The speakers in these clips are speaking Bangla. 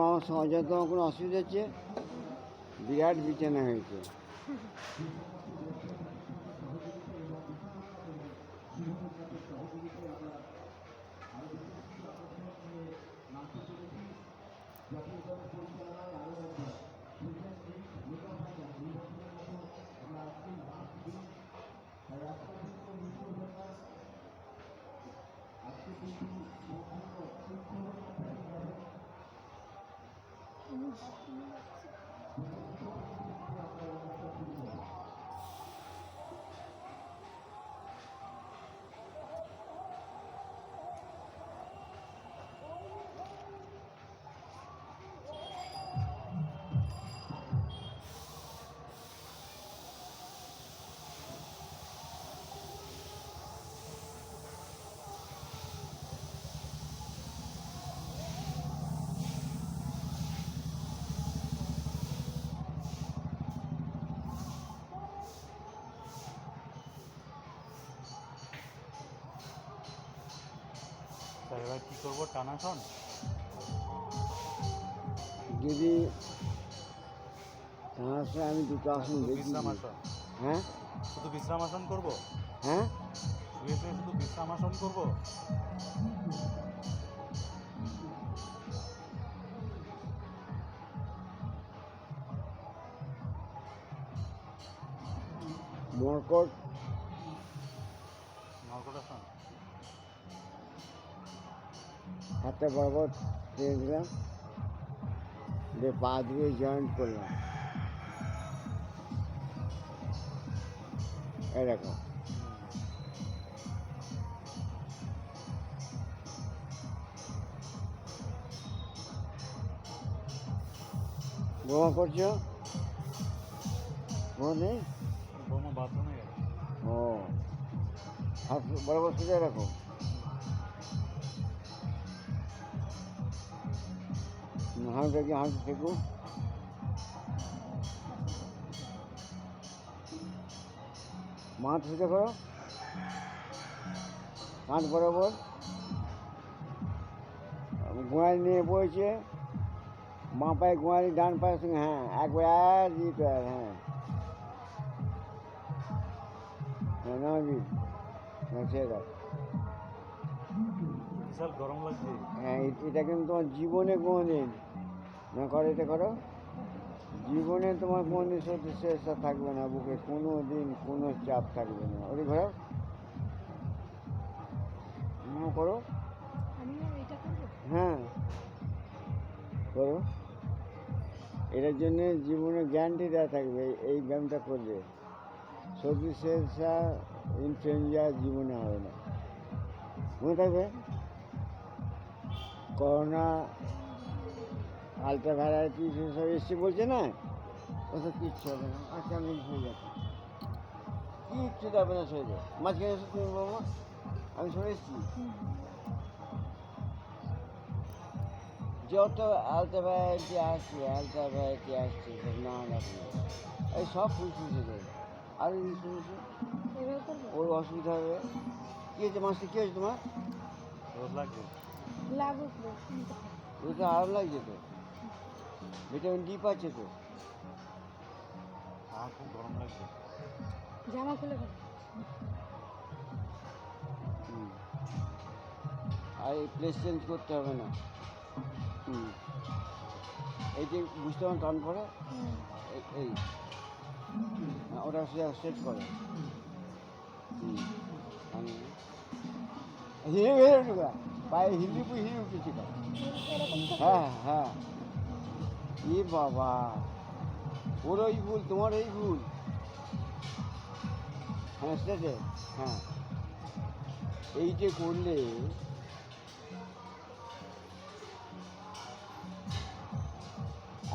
আমার সমাজে তো কোনো অসুবিধা হচ্ছে, বিরাট বিছানা হয়েছে। এবার কী করবো, টানাসন? যদি টানাসন আমি দুটো আসন দেখি। বিশ্রামাসন? হ্যাঁ, শুধু বিশ্রামাসন করবো? হ্যাঁ, শুয়ে শুয়ে শুধু বিশ্রামাসন করবো? মর্কট মর্কটাসন? হাতটা বরাবর টেনে দিলাম, দিয়ে পা দিয়ে জয়েন্ট করলাম, এরকম। বোমা করছো? বোমা নেই? বৌমা বাথরুমে গেছে। ও, হাত বরাবর সোজা রাখো। হাঁটু কি হাঁটু শেখো। মাথা সোজা করো, হাত বরাবর গোড়ালি নিয়ে বইছে, বাঁ পায়ে গোড়ালি, ডান পায়ের সঙ্গে, হ্যাঁ একবার দিতে আর, হ্যাঁ হ্যাঁ নামাবি, হ্যাঁ ছেড়ে দাও। বিশাল গরম লাগছে। হ্যাঁ, এটা কিন্তু তোমার জীবনে কোনো দিন না করো, এটা করো, জীবনে তোমার কোনো দিন সত্যি চেষ্টা থাকবে না, বুকে কোনো দিন কোনো চাপ থাকবে না। ওই ঘোরাও, করো, হ্যাঁ করো। এটার জন্যে জীবনে গ্যারান্টি দেওয়া থাকবে, এই ব্যায়ামটা করবে সর্দি চেষ্টা ইনফ্লুয়েঞ্জা জীবনে হবে না, মনে থাকবে। করোনা, আলট্রাভায়োলেট সব এসছে বলছে না, ওসব কিচ্ছু হবে না। আচ্ছা আমি হয়ে যাচ্ছি, কিচ্ছু যাবে না শরীরে। মাঝখানে এসে তুমি বলবো আমি সরে এসেছি, যত আলট্রাভায়োলেট আসছে সব নানা রকম, এই সব ফুল শুনছে দেবে। আর শুনেছি ওর অসুবিধা হবে। কী হয়েছে মাসে, কী হয়েছে তোমার? রোদ লাগছে। ওইটা আরাম লাগছে তো, ভিটামিন ডি পাচ্ছে তো। আমার খুব গরম লাগছে। জামা খুলে ফেলো। আর এই প্লেস চেঞ্জ করতে হবে না। এই যে বুঝতে পারেন টান করে, এই ওটা সেট করে, হিরে হিরে ঢুকা পায়ে হিলি হিরে উঠেছি। হ্যাঁ হ্যাঁ, এ বাবা, ওর ওই ভুল, তোমার এই ভুল। হ্যাঁ সেটে, হ্যাঁ এই যে করলে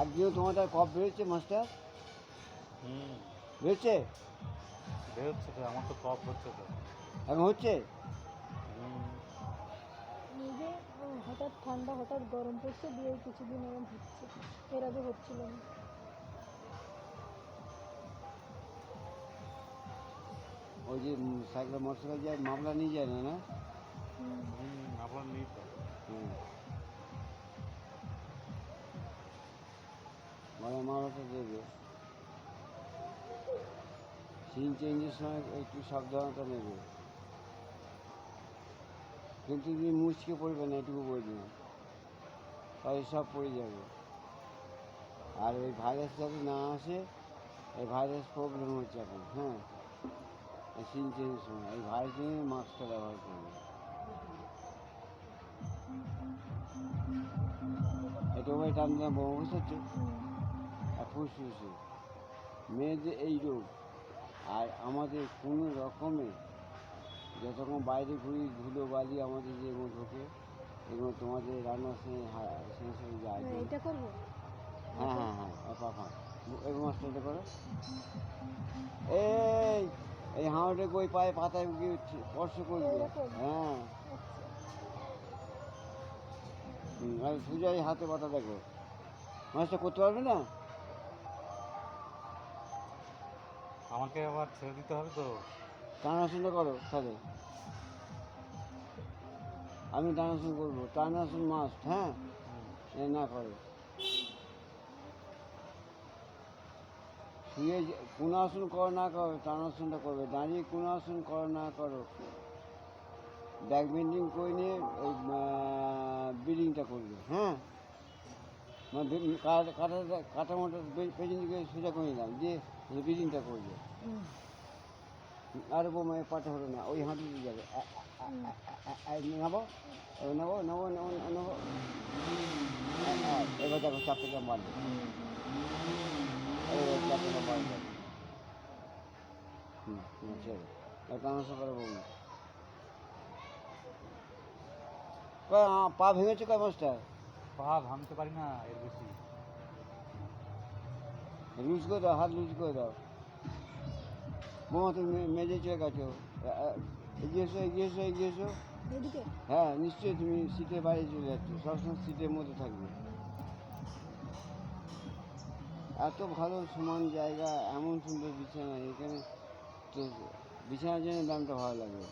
একদিনও তোমার তার কপ বেরোচ্ছে মাস্টার, বেরোচ্ছে, বেরোচ্ছে তো, আমার তো কফ হচ্ছে তো এখন হচ্ছে। নিজে হঠাৎ ঠান্ডা হঠাৎ গরম পড়ছে, দিয়ে কিছুদিন এরকম হচ্ছে, এর আগে হচ্ছিল না। ওই যে সাইকেল মোটরসাইকেল যায় মামলা নিয়ে যায় না না? আপনার নেই তো। হুম। মানে মামলাটা দেবে। সিন চেঞ্জের সময় একটু সাবধানতা নেবে, কিন্তু তুমি মুচকে পড়বে না, এটুকু বলবে না, তাই সব পড়ে যাবে। আর ওই ভাইরাস যাতে না আসে, এই ভাইরাস প্রবলেম হচ্ছে এখন। হ্যাঁ, এই সিন চেঞ্জের সময় এই ভাইরাস নিয়ে মাস্কটা ব্যবহার করবে। এটা ওই টান টান বড় বুঝতে পারছো? আর ফুসফুসে মেয়েদের এই রোগ। আর আমাদের কোনো রকমে যতক্ষণ বাইরে ঘুরি ধুলো বালি আমাদের যেগুলো ঢোকে, এগুলো তোমাদের রান্নার সঙ্গে যায়। এটা করবো। হ্যাঁ হ্যাঁ হ্যাঁ, পাপা এই মাছটা এটা করো। এই এই হাঁড়ে বই পায়ে পাতায় গিয়ে স্পর্শ করবে। এরকম? হ্যাঁ, আর সুজাই হাতে পাতা দেখো, মাছটা করতে পারবে না। আমাকে আবার ছেড়ে দিতে হবে তো। টানাশোনা করো তাহলে, আমি টানাশোনা করবো, টানাশোন মাস্ট। হ্যাঁ, এ না করো শুয়ে কোনো আসন করো না করো, টানাসনটা করবে। দাঁড়িয়ে কোনো আসন করো না করো, ব্যাক বেন্ডিং করে নিয়ে ওই ব্রিডিংটা করবে। হ্যাঁ, মানে কাটা মোটা পেছন দিকে সোজা করে নিলাম, দিয়ে ব্রিডিংটা করবে। আর বোমায় পাটা হলো না, ওই হাঁটু দিয়ে যাবে। নেবো নেবো নেবো নেবো নেবো, এবার দেখো চাপটা মারবে, এবার চাপটা মারবে। ছেড়ে টানাশো করে বলুন। পা ভেঙেছে কয় মাস্টার? পা ভাঙতে পারি না এর বেশি। লুজ করে দাও, হাত লুজ করে দাও। মামা তুমি মেজে চলে গেছো, এগিয়ে এসো এগিয়ে এসো এগিয়ে এসো। এদিকে হ্যাঁ নিশ্চয়ই, তুমি সিটের বাইরে চলে যাচ্ছ, সবসময় সিটের মধ্যে থাকবে। এত ভালো সমান জায়গা, এমন সুন্দর বিছানা, এখানে তো বিছানার জন্য দামটা ভালো লাগবে।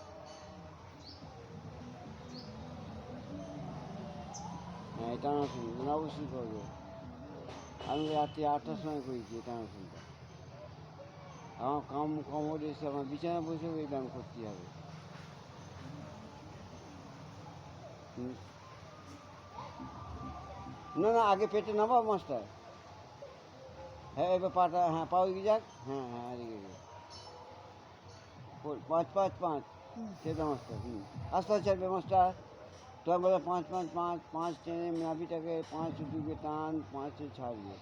হ্যাঁ, এটা টানাশোন অবশ্যই করবে। আমি রাত্রি 8টার সময় করেছি এই টানাশোনটা। আমার কমোড এসে আমার বিছানা বসেও এই ব্যায়াম করতে হবে। না না, আগে পেটে নামাও মাস্টার। হ্যাঁ, এবার পাটা, হ্যাঁ পাও এগিয়ে যাক। হ্যাঁ হ্যাঁ, এগিয়ে যাক। 5 5 5 সেটা মাস্টার। আস্তে আস্তে ছাড়বে মাস্টার। তোমার বলে 5 5 5 5 টেনে নাভিটাকে 5 দুকে টান, 5-এ ছাড়বে।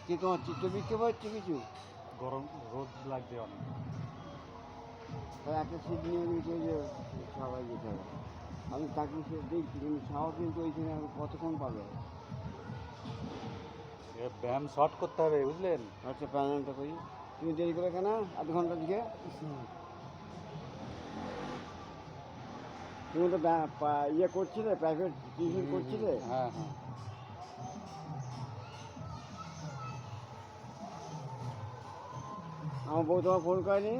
কি তোমার চিত্ত বিক্ষেপ হচ্ছে কিছু? গরম রোদ লাগছে অনেক। তাহলে একটা সিট নিয়ে নিতে যে সবাই যেতে হবে। আমি তাকে সে দেখছি, কিন্তু সাহস কিন্তু ওইখানে আমি কতক্ষণ পাবে। এবার ব্যায়াম শর্ট করতে হবে, বুঝলেন? আচ্ছা, প্রাণায়ামটা করি। তুমি দেরি করে কেন? আধ ঘন্টা দিকে তুমি তো ইয়ে করছিলে, প্রাইভেট টিউশন করছিলে। হ্যাঁ হ্যাঁ। আমার বউ তোমার ফোন করেনি?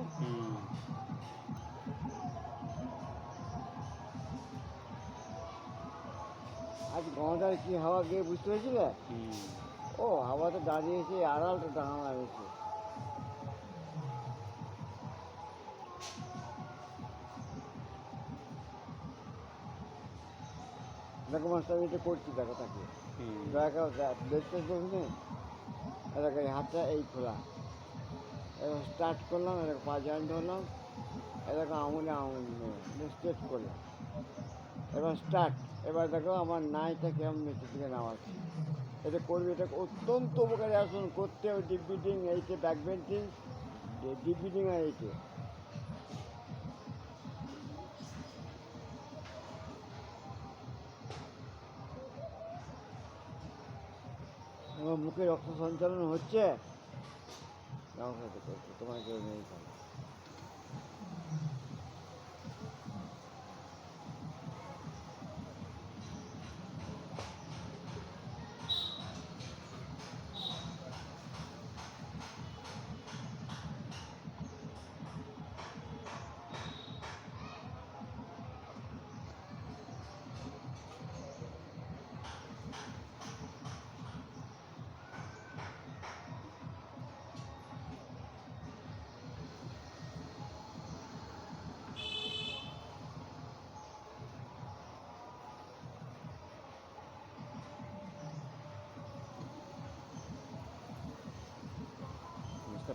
আজ গঙ্গাটার কি হাওয়া গিয়ে বুঝতে পেরেছিলে? ও হাওয়া তো দাঁড়িয়েছে, আড়ালটা দাঁড়ানো হয়েছে। দেখো মাস্টার, আমি এটা করছি, দেখো তাকে দেখো, দেখতে দেখুন। দেখো এই হাতটা এই খোলা, এবার স্টার্ট করলাম, এরকম পা জয়েন্ট হলাম, এরকম আঙুলে আঙুল স্ট্রেট করলাম, এবার স্টার্ট। এবার দেখো আমার নাইটা কেমন নিচের দিকে নামাচ্ছি। এটা করবে, এটা অত্যন্ত উপকারী আসন করতে হবে। ডিপ ব্রিদিং, এইটে ব্যাক বেন্ডিং, ডিপ ব্রিদিং আর এইটে। আমার মুখে রক্ত সঞ্চালন হচ্ছে, আমার সাথে করছে, তোমার কেউ নেই।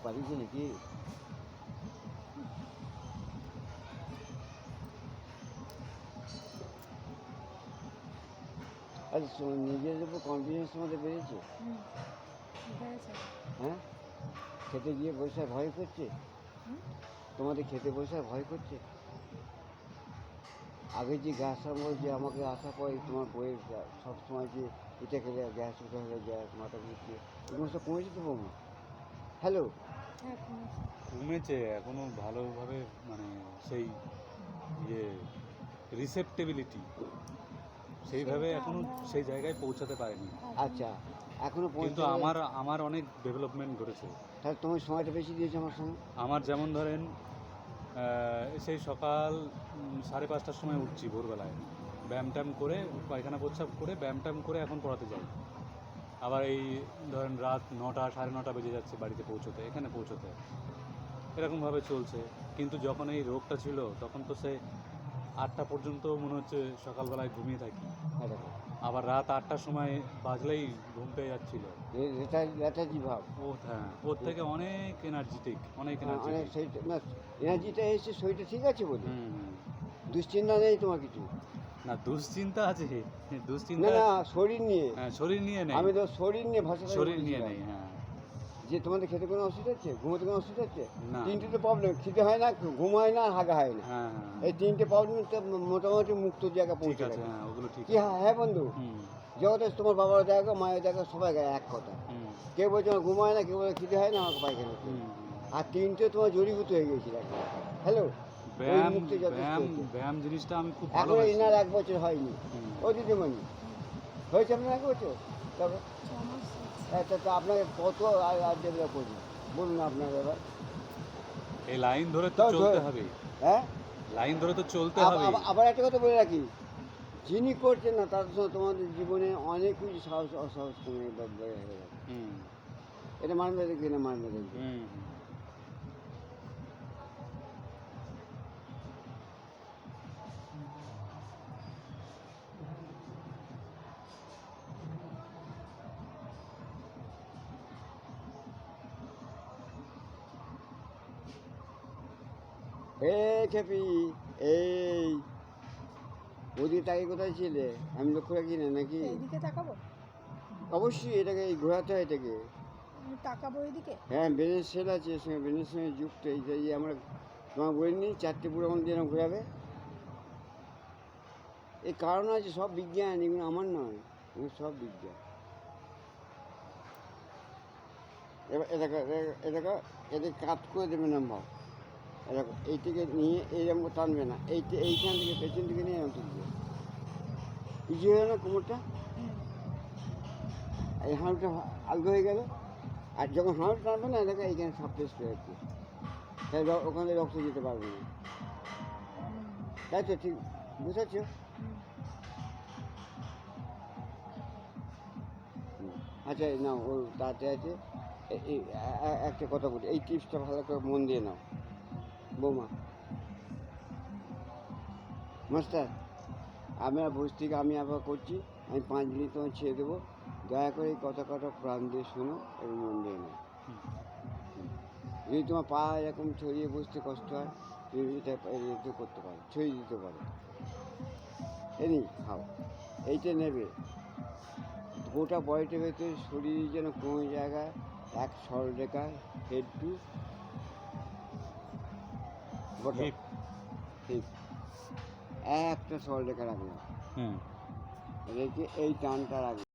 পারিয়েছি নাকি? আচ্ছা, নিজের উপর কনফিডেন্স তোমাদের বেড়েছে? বেড়েছে। হ্যাঁ, খেতে গিয়ে বসে ভয় করছে? হুম? তোমাদের খেতে বসে ভয় করছে? আগে যে গ্যাস আমল যে আমাকে আসার পরে তোমার বইয়ের সবসময় যে এটা খেলে গ্যাস উঠে হলে গ্যাস মাথা ঘুরছে, এগুলো সব কমেছে তো বৌমা? হ্যালো, হ্যাঁ, কমেছে। কমেছে এখনো ভালোভাবে, মানে সেই ইয়ে রিসেপ্টেবিলিটি সেইভাবে সেটা এখনো আমরা- সেই জায়গায় পৌঁছাতে পারেনি। আচ্ছা, এখনো কিন্তু পৌঁছে আমার অনেক ডেভেলপমেন্ট ঘটেছে। তাহলে তোমার সময়টা বেশি দিয়েছো আমার সঙ্গে। আমার যেমন ধরেন সেই সকাল 5:30টার সময় উঠছি ভোরবেলায়, ব্যায়াম ট্যাম করে পায়খানা প্রস্রাব করে ব্যায়াম ট্যাম করে এখন পড়াতে যাই। আবার এই ধরেন রাত 9টা 9:30 বেজে যাচ্ছে বাড়িতে পৌঁছোতে, এখানে পৌঁছোতে, এরকমভাবে চলছে। কিন্তু যখন এই রোগটা ছিল তখন তো সে 8টা পর্যন্ত মনে হচ্ছে সকালবেলায় ঘুমিয়ে থাকি, হ্যাঁ, দেখো, আবার রাত 8টার সময় বাজলেই ঘুম পেয়ে যাচ্ছিল। লেটাজি ভাব। হ্যাঁ, ওর থেকে অনেক এনার্জেটিক, অনেক অনেক এনার্জেটিক। সেইটা না, এনার্জিটা এসছে, শরীরটা ঠিক আছে বলে হুম। দুশ্চিন্তা নেই তোমার কিছু? না, দুশ্চিন্তা আছে, না দুশ্চিন্তা না, শরীর নিয়ে। হ্যাঁ, শরীর নিয়ে নেই, আমি তো শরীর নিয়ে ভাষা শরীর নিয়ে নেই। হ্যাঁ, যে তোমাদের খেতে কোনো অসুবিধা হচ্ছে, ঘুমোতে কোনো অসুবিধা হচ্ছে? না। তিনটে তো প্রবলেম, খিদে হয় না, ঘুম হয় না, হাগা হয় না। হ্যাঁ, এই তিনটে প্রবলেম তো মোটামুটি মুক্ত জায়গা ঠিক পৌঁছে আছে, গেছে। হ্যাঁ, ওগুলো ঠিক কি আছে। হ্যাঁ বন্ধু, হুম, জগতে তোমার বাবার জায়গা, মায়ের জায়গা, সবাই গায়ে এক কথা। হুম, কেউ বলছে আমার ঘুম হয় না, কেউ বলে খিদে হয় না, আমাকে পায়খানা করতে। হুম। আর তিনটে তোমার জড়িভূত হয়ে গেছিল। হ্যালো, ব্যায়াম মুক্তি যথেষ্ট ব্যায়াম হয়েছে। ব্যায়াম জিনিসটা আমি খুব এখনো ভালোবাসি। ইনার 1 বছর হয়নি। হুম। ও দিদিমণি, হয়েছে আপনার 1 বছর? তবে 6 মাস হয়েছে। তো আপনাকে কত আর ডেভেলপ করবো বলুন আপনার এবার। এই লাইন ধরে তো তাও চলতে ধরে- হবে, হ্যাঁ, লাইন ধরে তো চলতে হবে। আবার একটা কথা বলে রাখি, যিনি করছেন না তার সঙ্গে তোমাদের জীবনে অনেক কিছু সাহস অসাহস কমে বেড়ে হয়ে গেছে। হুম, এটা মানবে দেখবি না মানবে দেখবি। হুম। খেপি, এই ওদিকে তাকে কোথায় ছিলে? আমি লক্ষ্য রাখি না নাকি? এইদিকে তাকাবো? অবশ্যই এটাকে এই ঘোরাতে হয় এটাকে। আমি তাকাবো এইদিকে? হ্যাঁ, ব্রেনের সেল আছে, এর সঙ্গে ব্রেনের সঙ্গে যুক্ত। এই যে আমরা তোমার বই নিই 4টে পুরো আমাদের যেরকম ঘোরাবে। এই কারণ আছে, সব বিজ্ঞান, এগুলো আমার নয়, এগুলো সব বিজ্ঞান। এবার এটাকে এদের কাট করে দেবে না ভাব। এরকম এইটিকে নিয়ে এইরকম টানবে না, এইখান থেকে পেছন থেকে নিয়ে এরকম তুলবে। ইজি হয়ে না কোমরটা, হুম। এই হাঁড়ুটা আলগা হয়ে গেল। আর যখন হাঁড়ু টানবে না, এটাকে এইখানে সাপ্রেস করে রাখবে, তাই ওখানে রক্ত যেতে পারবে না। তাই তো, ঠিক বুঝেছ? হুম। আচ্ছা নাও, ও তাতে আছে। একটা কথা বলি, এই টিপসটা ভালো করে মন দিয়ে নাও বৌমা। মাস্টার, আমরা বসে থেকে আমি আবার করছি, আমি 5 মিনিট তোমায় ছেড়ে দেবো। দয়া করে এই কথা কটা প্রাণ দিয়ে শোনো এবং মন দিয়ে নাও। যদি তোমার পা এরকম ছড়িয়ে বসতে কষ্ট হয়, তুমি এটা এটা করতে পারো, ছড়িয়ে দিতে পারো। এনি খাও, এইটা নেবে। গোটা বডিটার ভেতরে শরীরের যেন কোনো জায়গায় এক সরলরেখা, head to bottom, Hip। Hip, একটা সরলরেখা রাখবে, হুম। রেখে এই টানটা রাখবে।